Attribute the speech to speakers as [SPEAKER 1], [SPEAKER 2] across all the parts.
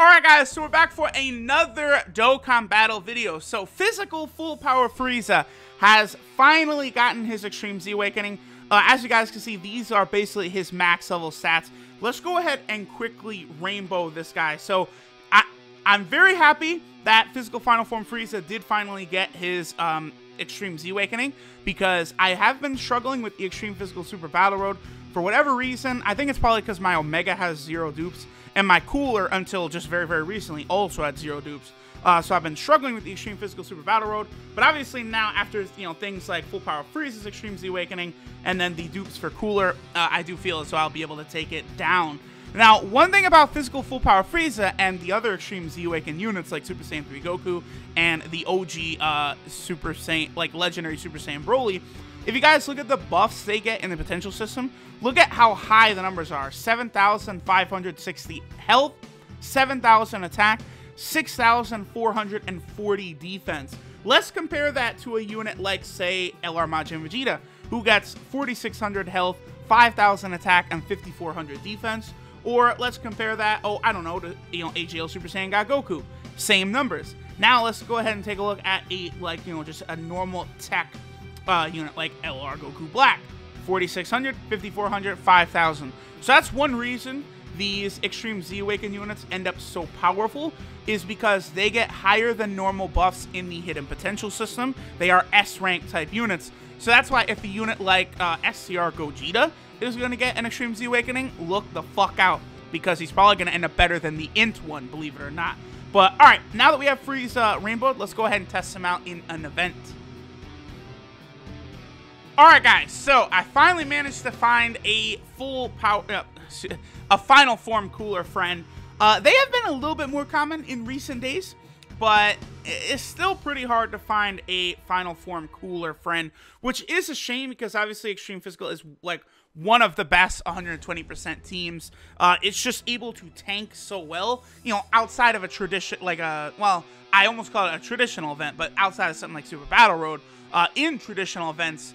[SPEAKER 1] Alright guys, so we're back for another Dokkan battle video. So physical full power Frieza has finally gotten his Extreme Z Awakening. As you guys can see, these are basically his max level stats. Let's go ahead and quickly rainbow this guy. So I'm very happy that physical final form Frieza did finally get his Extreme Z Awakening, because I have been struggling with the Extreme Physical Super Battle Road for whatever reason. I think it's probably because my Omega has 0 dupes, and my Cooler, until just very, very recently, also had 0 dupes. So I've been struggling with the Extreme Physical Super Battle Road, but obviously now, after, things like Full Power Frieza's Extreme Z Awakening, and then the dupes for Cooler, I do feel as though I'll be able to take it down. Now, one thing about physical Full Power Frieza and the other Extreme Z Awakened units like Super Saiyan 3 Goku and the OG Super Saiyan, like Legendary Super Saiyan Broly, if you guys look at the buffs they get in the potential system, look at how high the numbers are. 7,560 health, 7,000 attack, 6,440 defense. Let's compare that to a unit like, say, LR Majin Vegeta, who gets 4,600 health, 5,000 attack, and 5,400 defense. Or let's compare that, to, AGL Super Saiyan God Goku. Same numbers. Now let's go ahead and take a look at just a normal tech unit like LR Goku Black. 4,600, 5,400, 5,000. So that's one reason these Extreme Z Awakened units end up so powerful, is because they get higher than normal buffs in the hidden potential system. They are S rank type units. So that's why if a unit like SCR Gogeta is going to get an Extreme Z Awakening, look the fuck out, because he's probably going to end up better than the Int one, believe it or not. But alright, now that we have Frieza rainbowed, let's go ahead and test him out in an event. Alright guys, so I finally managed to find a full power, a final form Cooler friend. They have been a little bit more common in recent days, but it's still pretty hard to find a final form Cooler friend, which is a shame, because obviously Extreme Physical is like one of the best 120% teams. It's just able to tank so well, outside of a tradition, well, I almost call it a traditional event, but outside of something like Super Battle Road, in traditional events,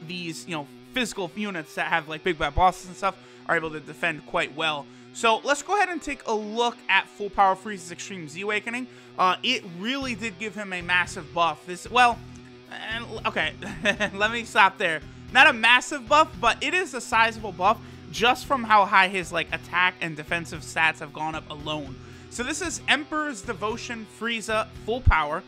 [SPEAKER 1] these, physical units that have like big bad bosses and stuff are able to defend quite well. So let's go ahead and take a look at Full Power Frieza's Extreme Z Awakening. It really did give him a massive buff. Okay, let me stop there. Not a massive buff, but it is a sizable buff just from how high his attack and defensive stats have gone up alone. So this is Emperor's Devotion Frieza Full Power.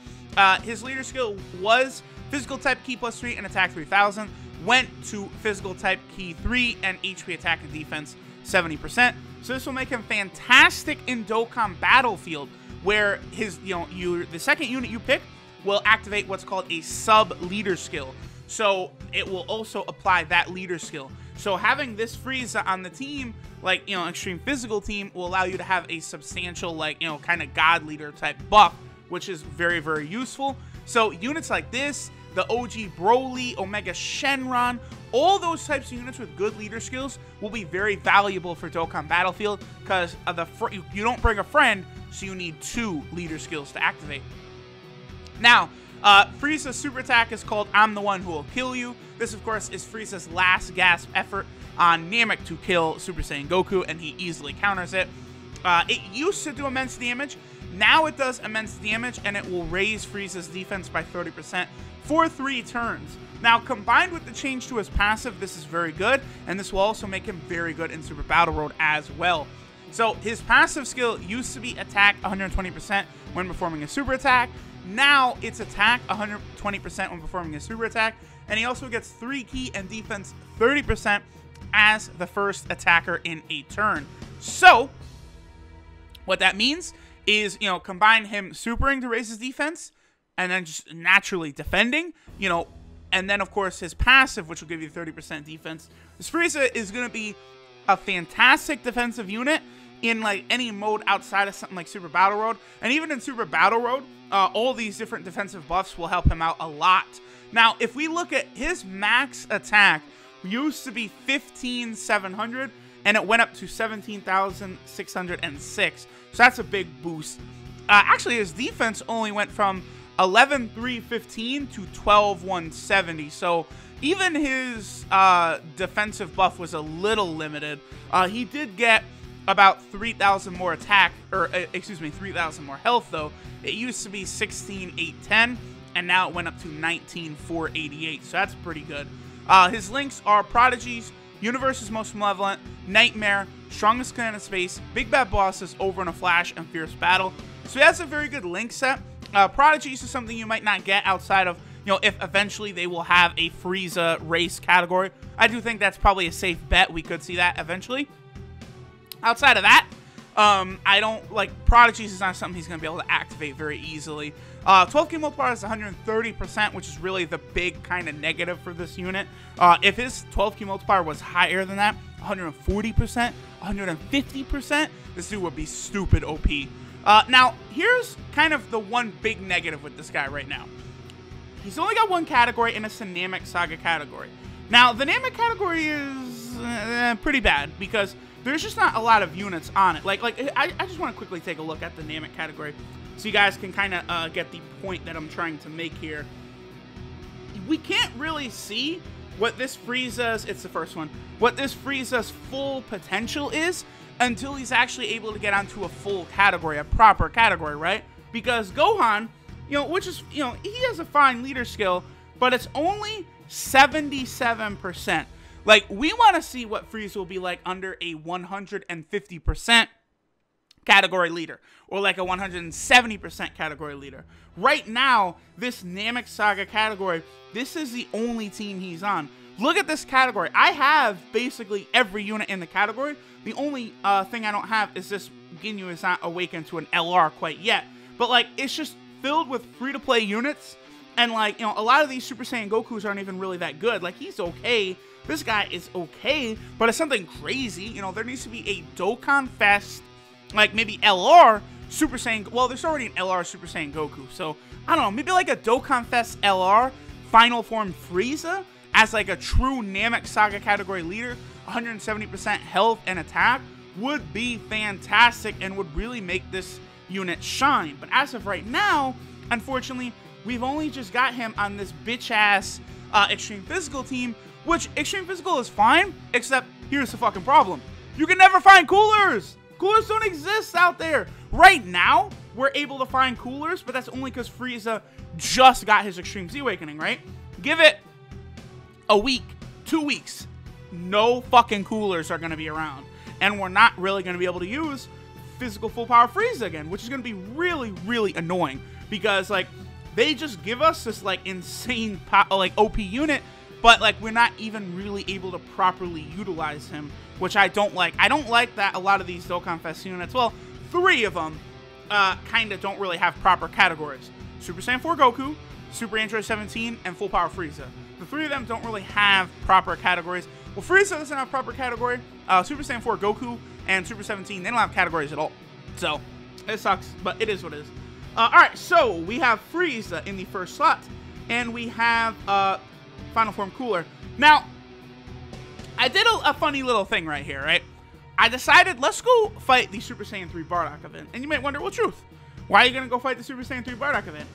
[SPEAKER 1] His leader skill was Physical Type Ki +3 and Attack 3,000. Went to Physical Type Ki 3 and HP Attack and Defense 70%. So this will make him fantastic in Dokkan Battlefield, where his, the second unit you pick will activate what's called a sub-leader skill. So it will also apply that leader skill. So having this Frieza on the team, Extreme Physical team, will allow you to have a substantial, kind of God Leader type buff, which is very, very useful. So units like this, the OG Broly, Omega Shenron, all those types of units with good leader skills will be very valuable for Dokkan Battlefield, because you don't bring a friend, so you need 2 leader skills to activate. Now, Frieza's super attack is called I'm the One Who Will Kill You. This, of course, is Frieza's last gasp effort on Namek to kill Super Saiyan Goku, and he easily counters it. It used to do immense damage. Now it does immense damage, and it will raise Frieza's defense by 30% for 3 turns. Now, combined with the change to his passive, this is very good, and this will also make him very good in Super Battle Road as well. So his passive skill used to be attack 120% when performing a super attack. Now it's attack 120% when performing a super attack, and he also gets 3 ki and defense 30% as the first attacker in a turn. So what that means is, combine him supering to raise his defense, and then just naturally defending, and then of course his passive, which will give you 30% defense. This Frieza is going to be a fantastic defensive unit in any mode outside of something like Super Battle Road. And even in Super Battle Road, all these different defensive buffs will help him out a lot. Now, if we look at his max attack, used to be 15,700, and it went up to 17,606. So that's a big boost. Actually, his defense only went from 11,315 to 12,170. So even his defensive buff was a little limited. He did get about 3,000 more attack, or excuse me, 3,000 more health though. It used to be 16,810, and now it went up to 19,488, so that's pretty good. His links are Prodigies, Universe's Most Malevolent, Nightmare, Strongest Clan in Space, Big Bad Bosses, Over in a Flash, and Fierce Battle. So he has a very good link set. Prodigies is something you might not get outside of, you know, if eventually they will have a Frieza race category. I do think that's probably a safe bet. We could see that eventually. Outside of that, I don't, like, Prodigies is not something he's going to be able to activate very easily. 12 key multiplier is 130%, which is really the big kind of negative for this unit. If his 12 key multiplier was higher than that, 140%, 150%, this dude would be stupid OP. Now, here's kind of the one big negative with this guy right now. He's only got one category, and it's the Namek Saga category. Now, the Namek category is pretty bad, because there's just not a lot of units on it. I just want to quickly take a look at the Namek category, so you guys can kind of get the point that I'm trying to make here. We can't really see what this Frieza's, it's the first one, what this Frieza's full potential is until he's actually able to get onto a full category, a proper category, right? Because Gohan, you know, which is, you know, he has a fine leader skill, but it's only 77%. Like, we want to see what Frieza will be like under a 150% category leader, or like a 170% category leader. Right now, this Namek Saga category, this is the only team he's on. Look at this category. I have basically every unit in the category. The only thing I don't have is this Ginyu is not awakened to an LR quite yet. But, like, it's just filled with free-to-play units, and, like, you know, a lot of these Super Saiyan Gokus aren't even really that good. Like, he's okay. This guy is okay, but it's something crazy. You know, there needs to be a Dokkan Fest, like maybe LR Super Saiyan. Well, there's already an LR Super Saiyan Goku, so I don't know. Maybe like a Dokkan Fest LR Final Form Frieza as like a true Namek Saga category leader, 170% health and attack would be fantastic and would really make this unit shine. But as of right now, unfortunately, we've only just got him on this bitch-ass Extreme Physical team, which Extreme Physical is fine, except here's the fucking problem. You can never find coolers! Coolers don't exist out there. Right now, we're able to find coolers, but that's only because Frieza just got his Extreme Z Awakening, right? Give it a week, 2 weeks, no fucking coolers are going to be around. And we're not really going to be able to use Physical Full Power Frieza again, which is going to be really, really annoying. Because, like, they just give us this, like, insane, like, OP unit, but, like, we're not even really able to properly utilize him, which I don't like. I don't like that a lot of these Dokkan Fest units, well, 3 of them kind of don't really have proper categories. Super Saiyan 4 Goku, Super Android 17, and Full Power Frieza. The 3 of them don't really have proper categories. Well, Frieza doesn't have proper category. Super Saiyan 4 Goku and Super 17, they don't have categories at all. So, it sucks, but it is what it is. Alright, so we have Frieza in the first slot, and we have Final Form Cooler. Now, I did a funny little thing right here, right? I decided, let's go fight the Super Saiyan 3 Bardock event. And you might wonder, well, Truth, why are you going to go fight the Super Saiyan 3 Bardock event?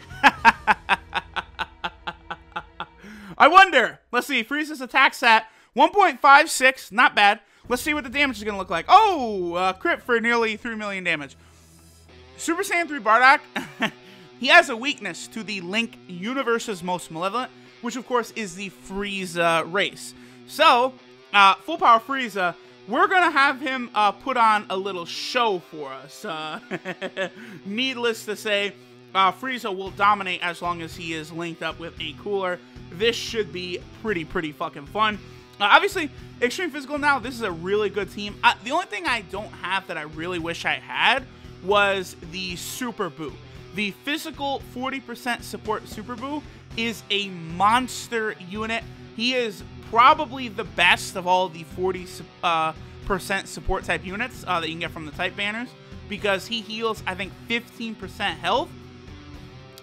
[SPEAKER 1] I wonder. Let's see. Frieza's attack stat, 1.56. Not bad. Let's see what the damage is going to look like. Oh, crit for nearly 3 million damage. Super Saiyan 3 Bardock, he has a weakness to the Link Universe's Most Malevolent, which, of course, is the Frieza race. So, Full Power Frieza, we're going to have him put on a little show for us. Needless to say, Frieza will dominate as long as he is linked up with a cooler. This should be pretty fucking fun. Obviously, Extreme Physical now, this is a really good team. The only thing I don't have that I really wish I had was the Super Buu. The physical 40% support Super Buu is a monster unit. He is probably the best of all the 40% support type units that you can get from the type banners, because he heals, I think, 15% health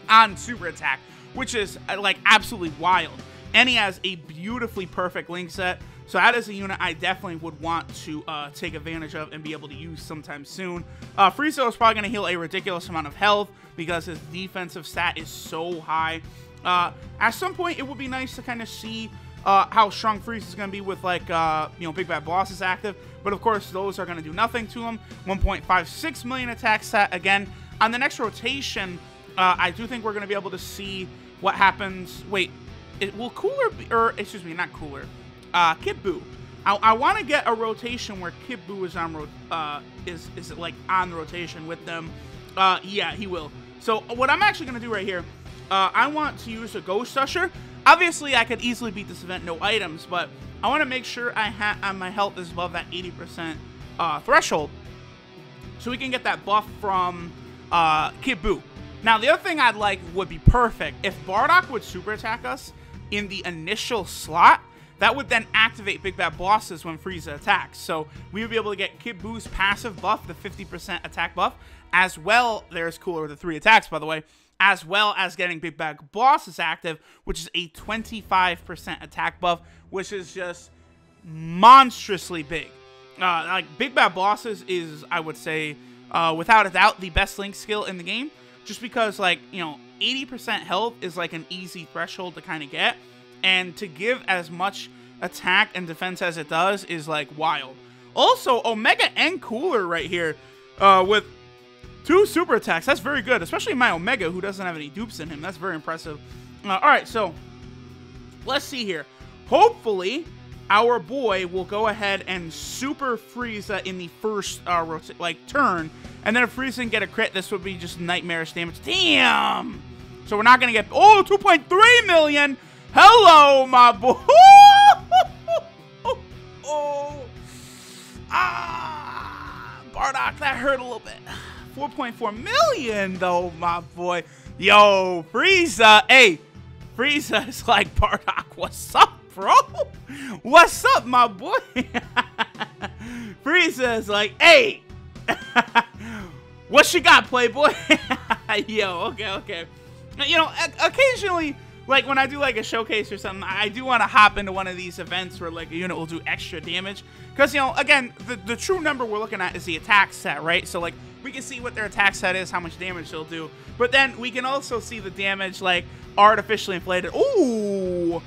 [SPEAKER 1] on super attack, which is like absolutely wild. And he has a beautifully perfect link set, so that is a unit I definitely would want to take advantage of and be able to use sometime soon. Frieza is probably going to heal a ridiculous amount of health because his defensive stat is so high. At some point, it would be nice to kind of see how strong Frieza is going to be with, like, you know, Big Bad Boss is active. But, of course, those are going to do nothing to him. 1.56 million attack stat. Again, on the next rotation, I do think we're going to be able to see what happens. Wait, will Cooler be, or, excuse me, not Cooler, Kid Buu. I want to get a rotation where Kid Buu is on, is like, on the rotation with them. Yeah, he will. So, what I'm actually going to do right here, I want to use a Ghost Usher. Obviously, I could easily beat this event, no items, but I want to make sure my health is above that 80% threshold, so we can get that buff from Kid Buu. Now, the other thing I'd like would be perfect if Bardock would super attack us in the initial slot. That would then activate Big Bad Bosses when Frieza attacks. So we would be able to get Kid Buu's passive buff, the 50% attack buff, as well. There's Cooler with the 3 attacks, by the way. As well as getting Big Bad Bosses active, which is a 25% attack buff, which is just monstrously big. Like, Big Bad Bosses is, I would say, without a doubt, the best Link skill in the game. Just because, like, you know, 80% health is, like, an easy threshold to kind of get. And to give as much attack and defense as it does is, like, wild. Also, Omega and Cooler right here with 2 super attacks. That's very good, especially my Omega, who doesn't have any dupes in him. That's very impressive. All right, so let's see here. Hopefully, our boy will go ahead and super Frieza in the first turn. And then if Frieza can get a crit, this would be just nightmarish damage. Damn! So we're not going to get... Oh, 2.3 million! Hello, my boy! Oh! Ah! Bardock, that hurt a little bit. 4.4 million, though, my boy. Yo, Frieza. Hey, Frieza is like, Bardock, what's up, bro? What's up, my boy? Frieza is like, hey, what you got, Playboy? Yo, okay. You know, occasionally, like, when I do, like, a showcase or something, I do want to hop into one of these events where, like, a unit will do extra damage. Because, you know, again, the true number we're looking at is the attack set, right? So, like, we can see what their attack set is, how much damage they'll do. But then we can also see the damage, like, artificially inflated. Ooh!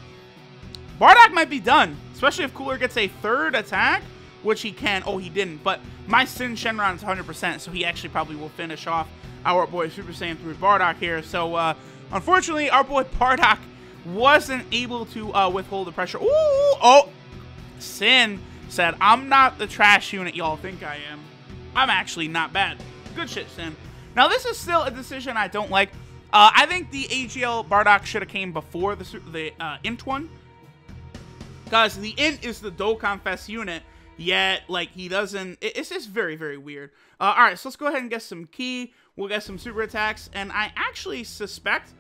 [SPEAKER 1] Bardock might be done, especially if Cooler gets a 3rd attack, which he can. Oh, he didn't. But my Sin Shenron is 100%, so he actually probably will finish off our boy Super Saiyan 3 Bardock here. So, unfortunately, our boy Bardock wasn't able to withhold the pressure. Ooh! Oh! Sin said, I'm not the trash unit y'all think I am. I'm actually not bad. Good shit, Sin. Now, this is still a decision I don't like. I think the AGL Bardock should have came before the Int one. Because the Int is the Dokkan Fest unit, yet, like, he doesn't... It's just very, very weird. Alright, so let's go ahead and get some Ki. We'll get some super attacks. And I actually suspect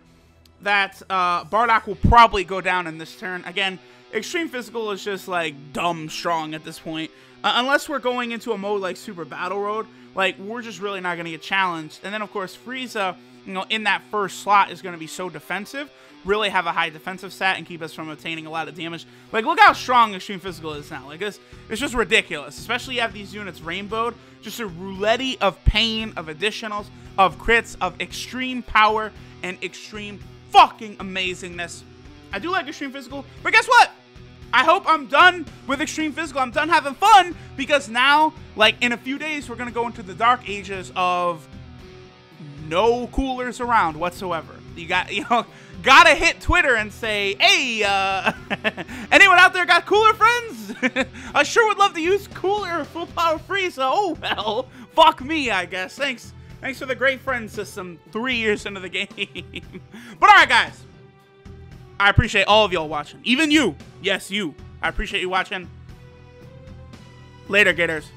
[SPEAKER 1] that Bardock will probably go down in this turn. Again, Extreme Physical is just, like, dumb strong at this point. Unless we're going into a mode like Super Battle Road, like, we're just really not going to get challenged. And then, of course, Frieza, you know, in that first slot is going to be so defensive, really have a high defensive stat and keep us from obtaining a lot of damage. Like, look how strong Extreme Physical is now. Like, it's just ridiculous. Especially you have these units rainbowed. Just a roulette of pain, of additionals, of crits, of extreme power, and extreme fucking amazingness. I do like Extreme Physical, but guess what? I hope I'm done with Extreme Physical. I'm done having fun, because now, like, in a few days, we're going to go into the dark ages of no coolers around whatsoever. You gotta hit Twitter and say, hey, anyone out there got cooler friends? I sure would love to use cooler full power Frieza. Oh, well, fuck me, I guess. Thanks for the great friend system 3 years into the game. But all right, guys. I appreciate all of y'all watching. Even you. Yes, you. I appreciate you watching. Later, Gators.